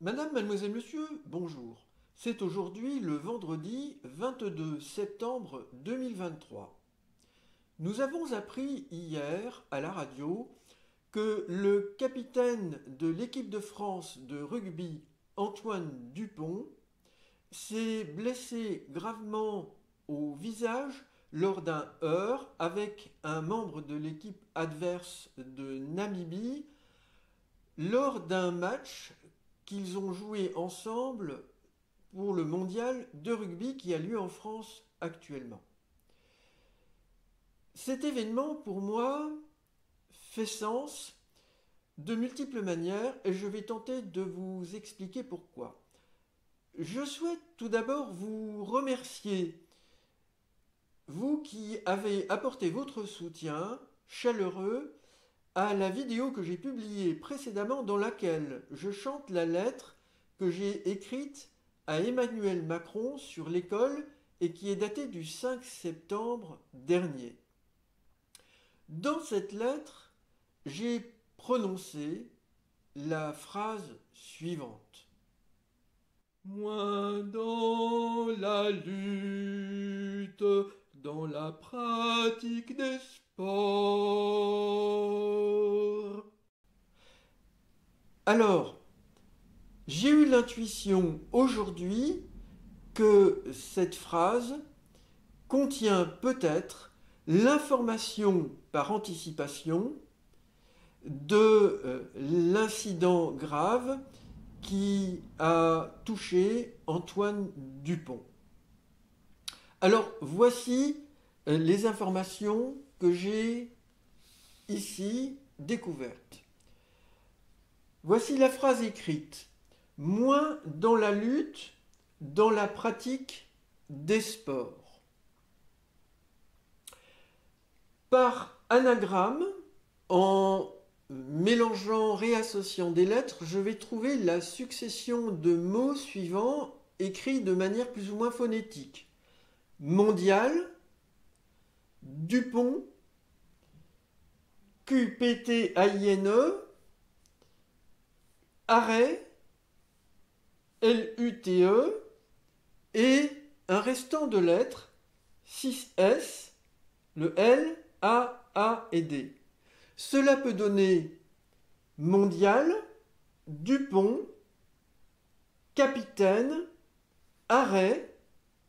Madame, mademoiselle, monsieur, bonjour. C'est aujourd'hui le vendredi 22 septembre 2023. Nous avons appris hier à la radio que le capitaine de l'équipe de France de rugby, Antoine Dupont, s'est blessé gravement au visage lors d'un heurt avec un membre de l'équipe adverse de Namibie lors d'un match qu'ils ont joué ensemble pour le mondial de rugby qui a lieu en France actuellement. Cet événement, pour moi, fait sens de multiples manières et je vais tenter de vous expliquer pourquoi. Je souhaite tout d'abord vous remercier, vous qui avez apporté votre soutien chaleureux à la vidéo que j'ai publiée précédemment dans laquelle je chante la lettre que j'ai écrite à Emmanuel Macron sur l'école et qui est datée du 5 septembre dernier. Dans cette lettre, j'ai prononcé la phrase suivante. Moins dans la lutte, dans la pratique des sports. Alors, j'ai eu l'intuition aujourd'hui que cette phrase contient peut-être l'information par anticipation de l'incident grave qui a touché Antoine Dupont. Alors voici les informations que j'ai ici découvertes. Voici la phrase écrite. Moins dans la lutte, dans la pratique des sports. Par anagramme, en mélangeant, réassociant des lettres, je vais trouver la succession de mots suivants écrits de manière plus ou moins phonétique. Mondial, Dupont, QPTAINE, arrêt, LUTE, et un restant de lettres, 6S, le L, A et D. Cela peut donner mondial, Dupont, capitaine, arrêt,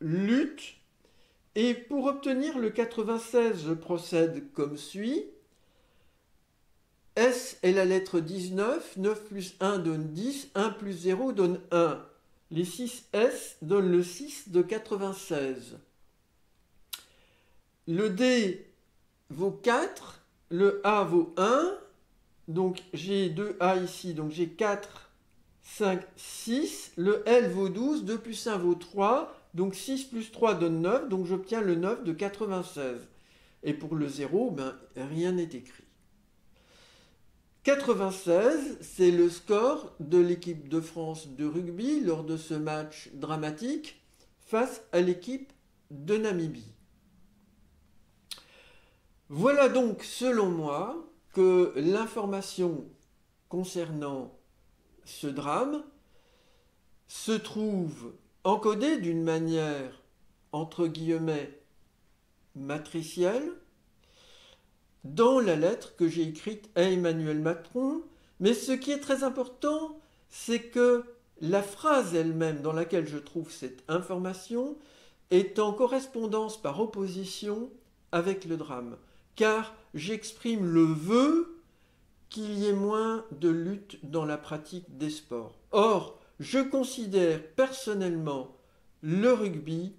lutte, et pour obtenir le 96, je procède comme suit. S est la lettre 19, 9 plus 1 donne 10, 1 plus 0 donne 1. Les 6 S donnent le 6 de 96. Le D vaut 4, le A vaut 1, donc j'ai 2 A ici, donc j'ai 4, 5, 6. Le L vaut 12, 2 plus 1 vaut 3, donc 6 plus 3 donne 9, donc j'obtiens le 9 de 96. Et pour le 0, rien n'est écrit. 96, c'est le score de l'équipe de France de rugby lors de ce match dramatique face à l'équipe de Namibie. Voilà donc, selon moi, que l'information concernant ce drame se trouve encodée d'une manière, entre guillemets, matricielle, dans la lettre que j'ai écrite à Emmanuel Macron, mais ce qui est très important, c'est que la phrase elle-même dans laquelle je trouve cette information est en correspondance par opposition avec le drame, car j'exprime le vœu qu'il y ait moins de lutte dans la pratique des sports. Or, je considère personnellement le rugby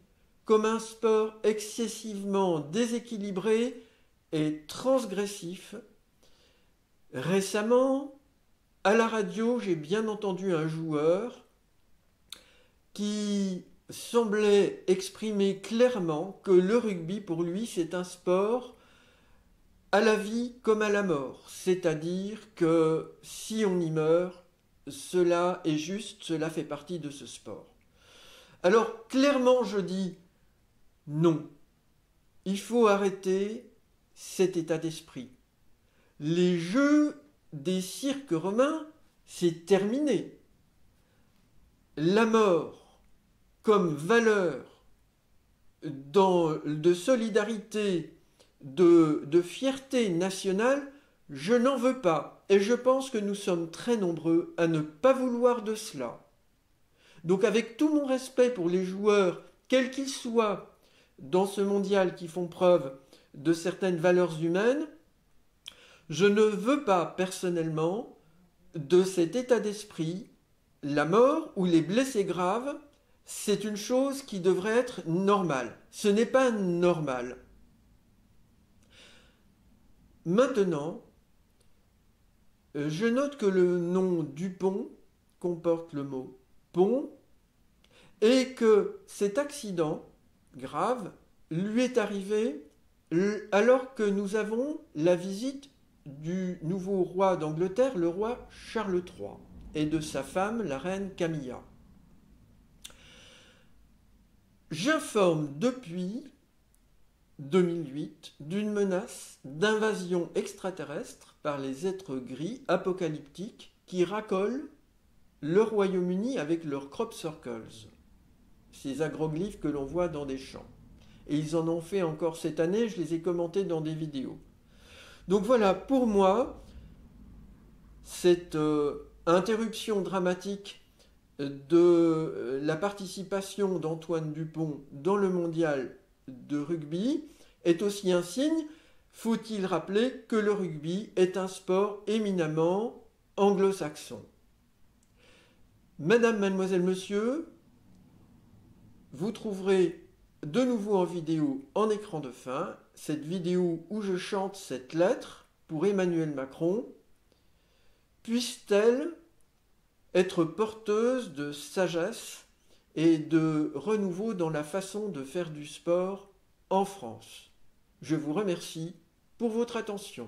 comme un sport excessivement déséquilibré et transgressif. Récemment, à la radio, j'ai bien entendu un joueur qui semblait exprimer clairement que le rugby, pour lui, c'est un sport à la vie comme à la mort. C'est-à-dire que si on y meurt, cela est juste, cela fait partie de ce sport. Alors, clairement, je dis non. Il faut arrêter cet état d'esprit. Les jeux des cirques romains, c'est terminé. la mort comme valeur de solidarité, de fierté nationale, je n'en veux pas. Et je pense que nous sommes très nombreux à ne pas vouloir de cela. Donc avec tout mon respect pour les joueurs, quels qu'ils soient, dans ce mondial qui font preuve de certaines valeurs humaines, je ne veux pas personnellement de cet état d'esprit. La mort ou les blessés graves, c'est une chose qui devrait être normale. Ce n'est pas normal. Maintenant, je note que le nom Dupont comporte le mot pont et que cet accident grave lui est arrivé alors que nous avons la visite du nouveau roi d'Angleterre, le roi Charles III, et de sa femme, la reine Camilla. J'informe depuis 2008 d'une menace d'invasion extraterrestre par les êtres gris apocalyptiques qui racolent le Royaume-Uni avec leurs crop circles, ces agroglyphes que l'on voit dans des champs. Et ils en ont fait encore cette année, je les ai commentés dans des vidéos. Donc voilà, pour moi, cette interruption dramatique de la participation d'Antoine Dupont dans le mondial de rugby est aussi un signe, faut-il rappeler, que le rugby est un sport éminemment anglo-saxon. Madame, mademoiselle, monsieur, vous trouverez de nouveau en vidéo en écran de fin cette vidéo où je chante cette lettre pour Emmanuel Macron. Puisse-t-elle être porteuse de sagesse et de renouveau dans la façon de faire du sport en France. Je vous remercie pour votre attention.